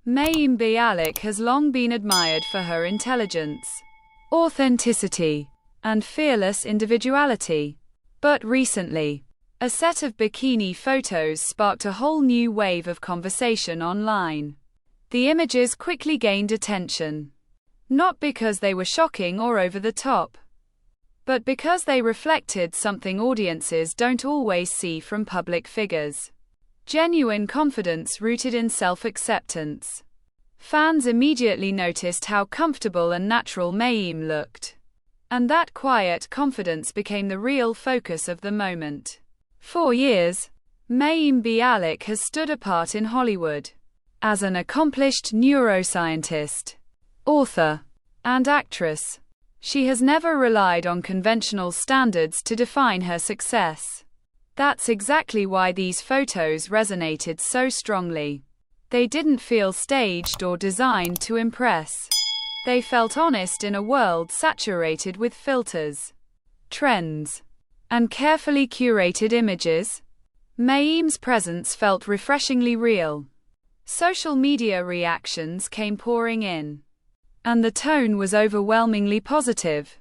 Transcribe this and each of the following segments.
Mayim Bialik has long been admired for her intelligence, authenticity, and fearless individuality. But recently, a set of bikini photos sparked a whole new wave of conversation online. The images quickly gained attention, not because they were shocking or over the top, but because they reflected something audiences don't always see from public figures: genuine confidence rooted in self-acceptance. Fans immediately noticed how comfortable and natural Mayim looked, and that quiet confidence became the real focus of the moment. For years, Mayim Bialik has stood apart in Hollywood as an accomplished neuroscientist, author, and actress. She has never relied on conventional standards to define her success. That's exactly why these photos resonated so strongly. They didn't feel staged or designed to impress. They felt honest in a world saturated with filters, trends, and carefully curated images. Mayim's presence felt refreshingly real. Social media reactions came pouring in, and the tone was overwhelmingly positive.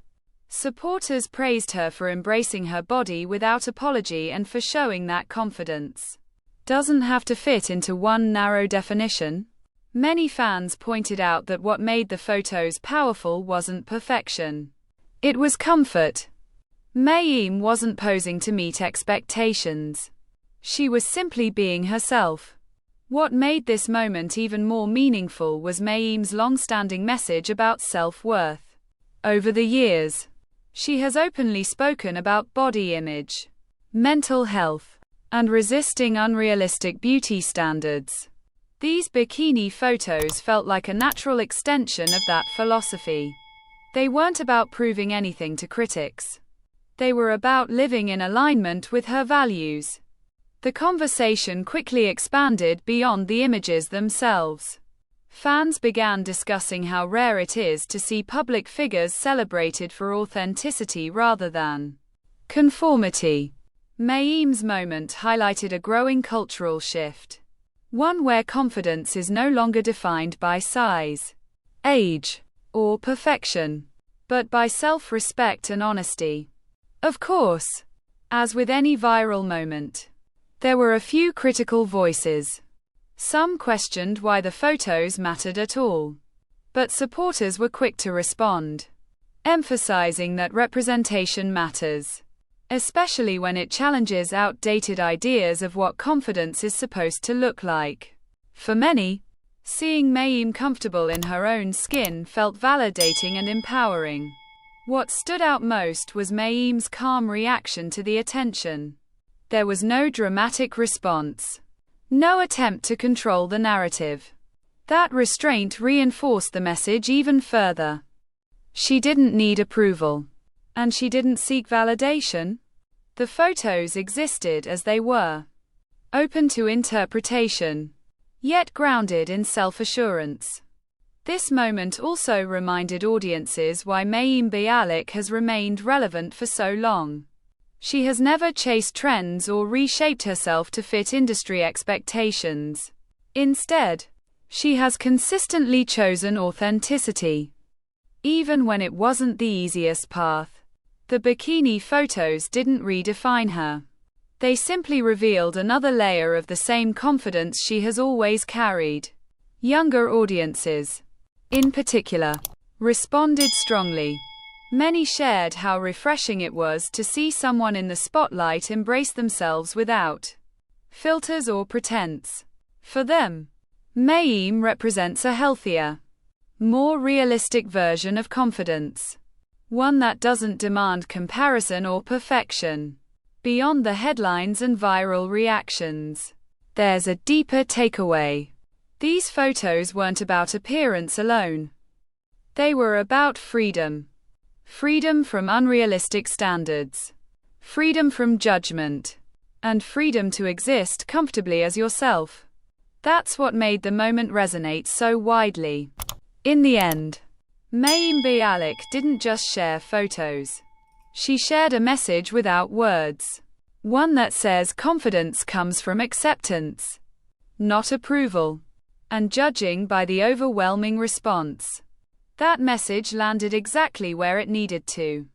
Supporters praised her for embracing her body without apology and for showing that confidence doesn't have to fit into one narrow definition. Many fans pointed out that what made the photos powerful wasn't perfection, it was comfort. Mayim wasn't posing to meet expectations. She was simply being herself. What made this moment even more meaningful was Mayim's long-standing message about self-worth. Over the years, she has openly spoken about body image, mental health, and resisting unrealistic beauty standards. These bikini photos felt like a natural extension of that philosophy. They weren't about proving anything to critics. They were about living in alignment with her values. The conversation quickly expanded beyond the images themselves. Fans began discussing how rare it is to see public figures celebrated for authenticity rather than conformity. Mayim's moment highlighted a growing cultural shift, one where confidence is no longer defined by size, age, or perfection, but by self-respect and honesty. Of course, as with any viral moment, there were a few critical voices. Some questioned why the photos mattered at all, but supporters were quick to respond, emphasizing that representation matters, especially when it challenges outdated ideas of what confidence is supposed to look like. For many, seeing Mayim comfortable in her own skin felt validating and empowering. What stood out most was Mayim's calm reaction to the attention. There was no dramatic response, no attempt to control the narrative. That restraint reinforced the message even further. She didn't need approval, and she didn't seek validation. The photos existed as they were, open to interpretation, yet grounded in self-assurance. This moment also reminded audiences why Mayim Bialik has remained relevant for so long. She has never chased trends or reshaped herself to fit industry expectations. Instead, she has consistently chosen authenticity, even when it wasn't the easiest path. The bikini photos didn't redefine her. They simply revealed another layer of the same confidence she has always carried. Younger audiences, in particular, responded strongly. Many shared how refreshing it was to see someone in the spotlight embrace themselves without filters or pretense. For them, Mayim represents a healthier, more realistic version of confidence, one that doesn't demand comparison or perfection. Beyond the headlines and viral reactions, there's a deeper takeaway. These photos weren't about appearance alone. They were about freedom. Freedom from unrealistic standards, freedom from judgment, and freedom to exist comfortably as yourself. That's what made the moment resonate so widely. In the end, Mayim Bialik didn't just share photos. She shared a message without words. One that says confidence comes from acceptance, not approval. And judging by the overwhelming response, that message landed exactly where it needed to.